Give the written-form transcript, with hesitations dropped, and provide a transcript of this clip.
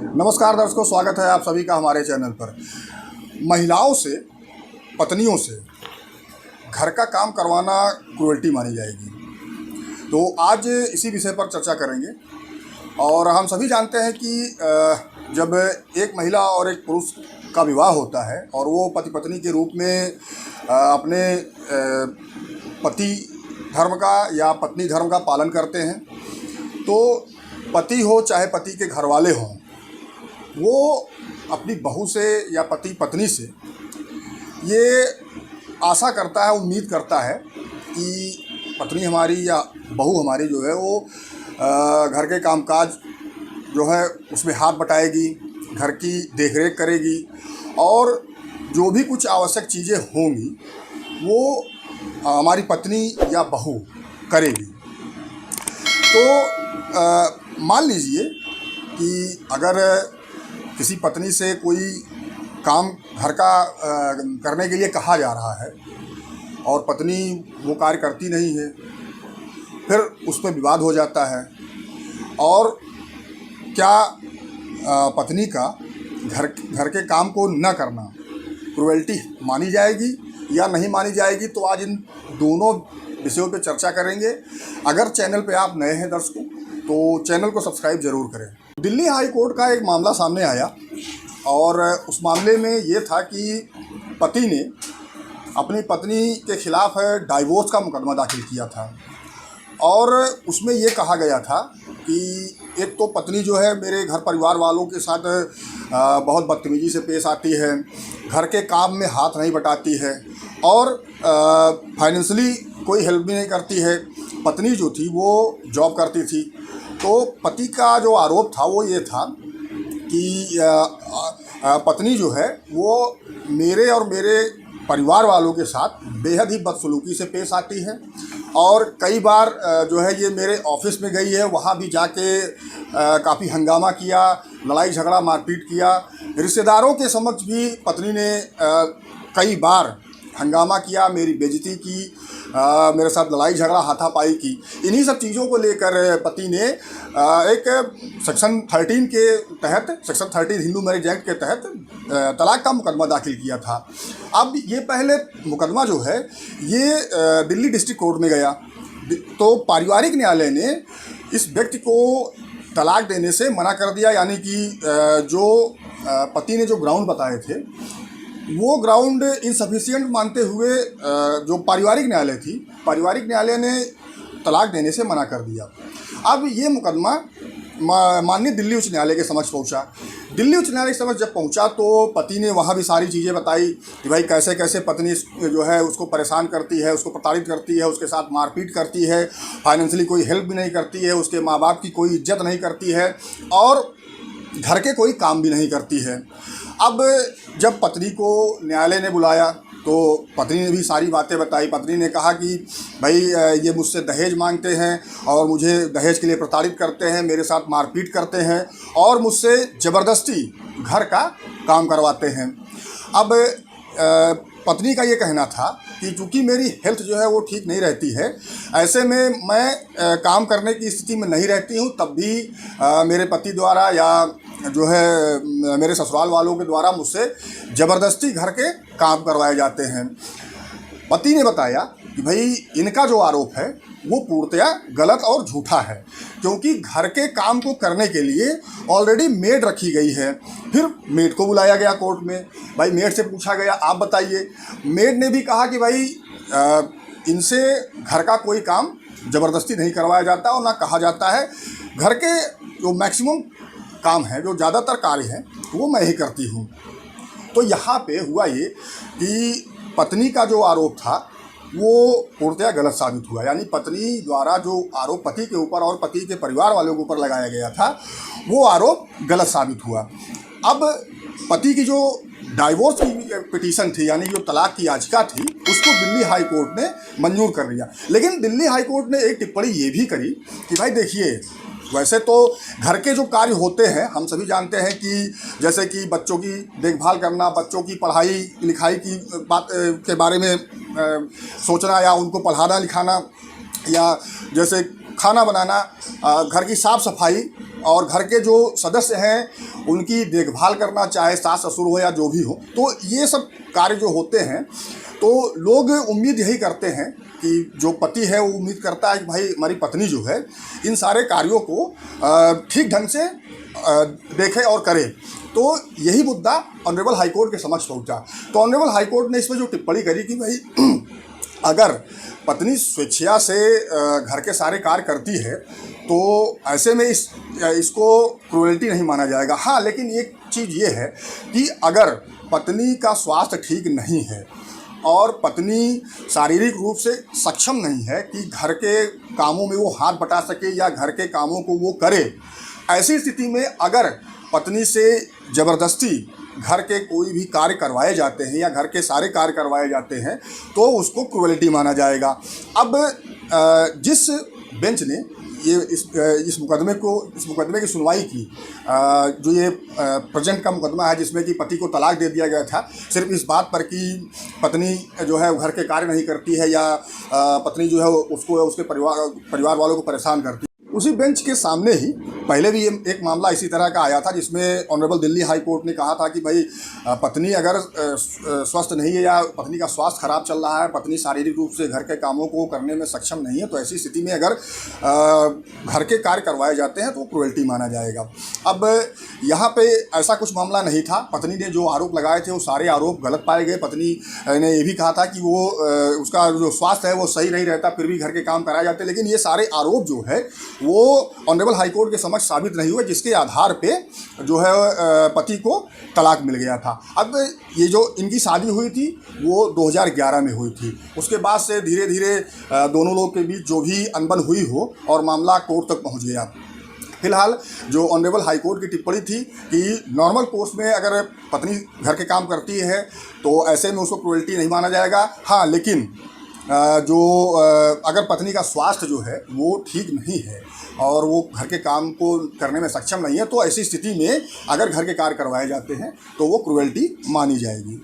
नमस्कार दर्शकों, स्वागत है आप सभी का हमारे चैनल पर। महिलाओं से, पत्नियों से घर का काम करवाना क्रूएल्टी मानी जाएगी। तो आज इसी विषय पर चर्चा करेंगे। और हम सभी जानते हैं कि जब एक महिला और एक पुरुष का विवाह होता है और वो पति पत्नी के रूप में अपने पति धर्म का या पत्नी धर्म का पालन करते हैं, तो पति हो चाहे पति के घर वाले हों, वो अपनी बहू से या पति पत्नी से ये आशा करता है, उम्मीद करता है कि पत्नी हमारी या बहू हमारी जो है वो घर के कामकाज जो है उसमें हाथ बटाएगी, घर की देखरेख करेगी और जो भी कुछ आवश्यक चीज़ें होंगी वो हमारी पत्नी या बहू करेगी। तो मान लीजिए कि अगर किसी पत्नी से कोई काम घर का करने के लिए कहा जा रहा है और पत्नी वो कार्य करती नहीं है, फिर उस पर विवाद हो जाता है। और क्या पत्नी का घर के काम को न करना क्रूएल्टी मानी जाएगी या नहीं मानी जाएगी, तो आज इन दोनों विषयों पे चर्चा करेंगे। अगर चैनल पे आप नए हैं दर्शकों, तो चैनल को सब्सक्राइब ज़रूर करें। दिल्ली हाई कोर्ट का एक मामला सामने आया और उस मामले में ये था कि पति ने अपनी पत्नी के खिलाफ डाइवोर्स का मुकदमा दाखिल किया था। और उसमें ये कहा गया था कि एक तो पत्नी जो है मेरे घर परिवार वालों के साथ बहुत बदतमीजी से पेश आती है, घर के काम में हाथ नहीं बटाती है और फाइनेंशियली कोई हेल्प भी नहीं करती है। पत्नी जो थी वो जॉब करती थी। तो पति का जो आरोप था वो ये था कि पत्नी जो है वो मेरे और मेरे परिवार वालों के साथ बेहद ही बदसलूकी से पेश आती है और कई बार जो है ये मेरे ऑफिस में गई है, वहाँ भी जाके काफ़ी हंगामा किया, लड़ाई झगड़ा मारपीट किया। रिश्तेदारों के समक्ष भी पत्नी ने कई बार हंगामा किया, मेरी बेइज्जती की, मेरे साथ लड़ाई झगड़ा हाथापाई की। इन्हीं सब चीज़ों को लेकर पति ने एक सेक्शन 13 के तहत, सेक्शन 13 हिंदू मैरिज एक्ट के तहत तलाक का मुकदमा दाखिल किया था। अब ये पहले मुकदमा जो है ये दिल्ली डिस्ट्रिक्ट कोर्ट में गया, तो पारिवारिक न्यायालय ने इस व्यक्ति को तलाक देने से मना कर दिया। यानी कि जो पति ने जो ग्राउंड बताए थे वो ग्राउंड इनसफिशिएंट मानते हुए जो पारिवारिक न्यायालय थी, पारिवारिक न्यायालय ने तलाक देने से मना कर दिया। अब ये मुकदमा माननीय दिल्ली उच्च न्यायालय के समक्ष पहुंचा। दिल्ली उच्च न्यायालय के समक्ष जब पहुंचा तो पति ने वहाँ भी सारी चीज़ें बताई कि भाई कैसे कैसे पत्नी जो है उसको परेशान करती है, उसको प्रताड़ित करती है, उसके साथ मारपीट करती है, फाइनेंशियली कोई हेल्प भी नहीं करती है, उसके माँ बाप की कोई इज्जत नहीं करती है और घर के कोई काम भी नहीं करती है। अब जब पत्नी को न्यायालय ने बुलाया तो पत्नी ने भी सारी बातें बताई। पत्नी ने कहा कि भाई ये मुझसे दहेज मांगते हैं और मुझे दहेज के लिए प्रताड़ित करते हैं, मेरे साथ मारपीट करते हैं और मुझसे ज़बरदस्ती घर का काम करवाते हैं। अब पत्नी का ये कहना था कि चूँकि मेरी हेल्थ जो है वो ठीक नहीं रहती है, ऐसे में मैं काम करने की स्थिति में नहीं रहती हूँ, तब भी मेरे पति द्वारा या जो है मेरे ससुराल वालों के द्वारा मुझसे ज़बरदस्ती घर के काम करवाए जाते हैं। पति ने बताया कि भाई इनका जो आरोप है वो पूर्णतया गलत और झूठा है, क्योंकि घर के काम को करने के लिए ऑलरेडी मेड रखी गई है। फिर मेड को बुलाया गया कोर्ट में, भाई मेड से पूछा गया आप बताइए। मेड ने भी कहा कि भाई इनसे घर का कोई काम ज़बरदस्ती नहीं करवाया जाता और ना कहा जाता है, घर के जो मैक्सिमम काम है, जो ज़्यादातर कार्य हैं वो मैं ही करती हूँ। तो यहाँ पे हुआ ये कि पत्नी का जो आरोप था वो पूर्णतया गलत साबित हुआ। यानी पत्नी द्वारा जो आरोप पति के ऊपर और पति के परिवार वालों के ऊपर लगाया गया था वो आरोप गलत साबित हुआ। अब पति की जो डाइवोर्स की पिटीशन थी, यानी जो तलाक की याचिका थी, उसको दिल्ली हाई कोर्ट ने मंजूर कर लिया। लेकिन दिल्ली हाई कोर्ट ने एक टिप्पणी ये भी करी कि भाई देखिए, वैसे तो घर के जो कार्य होते हैं हम सभी जानते हैं कि जैसे कि बच्चों की देखभाल करना, बच्चों की पढ़ाई लिखाई की बात के बारे में सोचना या उनको पढ़ाना लिखाना, या जैसे खाना बनाना, घर की साफ़ सफाई और घर के जो सदस्य हैं उनकी देखभाल करना, चाहे सास ससुर हो या जो भी हो। तो ये सब कार्य जो होते हैं तो लोग उम्मीद यही करते हैं कि जो पति है वो उम्मीद करता है कि भाई हमारी पत्नी जो है इन सारे कार्यों को ठीक ढंग से देखे और करे। तो यही मुद्दा ऑनरेबल हाई कोर्ट के समक्ष पहुंचा। तो ऑनरेबल हाई कोर्ट ने इसमें जो टिप्पणी करी कि भाई अगर पत्नी स्वेच्छा से घर के सारे कार्य करती है तो ऐसे में इसको क्रूएल्टी नहीं माना जाएगा। हाँ, लेकिन एक चीज़ ये है कि अगर पत्नी का स्वास्थ्य ठीक नहीं है और पत्नी शारीरिक रूप से सक्षम नहीं है कि घर के कामों में वो हाथ बटा सके या घर के कामों को वो करे, ऐसी स्थिति में अगर पत्नी से ज़बरदस्ती घर के कोई भी कार्य करवाए जाते हैं या घर के सारे कार्य करवाए जाते हैं तो उसको क्रूएल्टी माना जाएगा। अब जिस बेंच ने ये इस मुकदमे की सुनवाई की, जो ये प्रेजेंट का मुकदमा है जिसमें कि पति को तलाक दे दिया गया था सिर्फ इस बात पर कि पत्नी जो है घर के कार्य नहीं करती है या पत्नी जो है उसको उसके परिवार वालों को परेशान करती है, उसी बेंच के सामने ही पहले भी एक मामला इसी तरह का आया था जिसमें ऑनरेबल दिल्ली हाई कोर्ट ने कहा था कि भाई पत्नी अगर स्वस्थ नहीं है या पत्नी का स्वास्थ्य खराब चल रहा है, पत्नी शारीरिक रूप से घर के कामों को करने में सक्षम नहीं है, तो ऐसी स्थिति में अगर घर के कार्य करवाए जाते हैं तो क्रूएल्टी माना जाएगा। अब यहाँ पे ऐसा कुछ मामला नहीं था। पत्नी ने जो आरोप लगाए थे वो सारे आरोप गलत पाए गए। पत्नी ने ये भी कहा था कि वो उसका जो स्वास्थ्य है वो सही नहीं रहता, फिर भी घर के काम कराए जाते, लेकिन ये सारे आरोप जो है वो ऑनरेबल हाई कोर्ट के समक्ष साबित नहीं हुए, जिसके आधार पे जो है पति को तलाक मिल गया था। अब ये जो इनकी शादी हुई थी वो 2011 में हुई थी। उसके बाद से धीरे धीरे दोनों लोग के बीच जो भी अनबन हुई हो और मामला कोर्ट तक पहुंच गया। फिलहाल जो ऑनरेबल हाई कोर्ट की टिप्पणी थी कि नॉर्मल कोर्स में अगर पत्नी घर के काम करती है तो ऐसे में उसको क्रूएल्टी नहीं माना जाएगा। हाँ, लेकिन अगर पत्नी का स्वास्थ्य जो है वो ठीक नहीं है और वो घर के काम को करने में सक्षम नहीं है तो ऐसी स्थिति में अगर घर के कार्य करवाए जाते हैं तो वो क्रूएल्टी मानी जाएगी।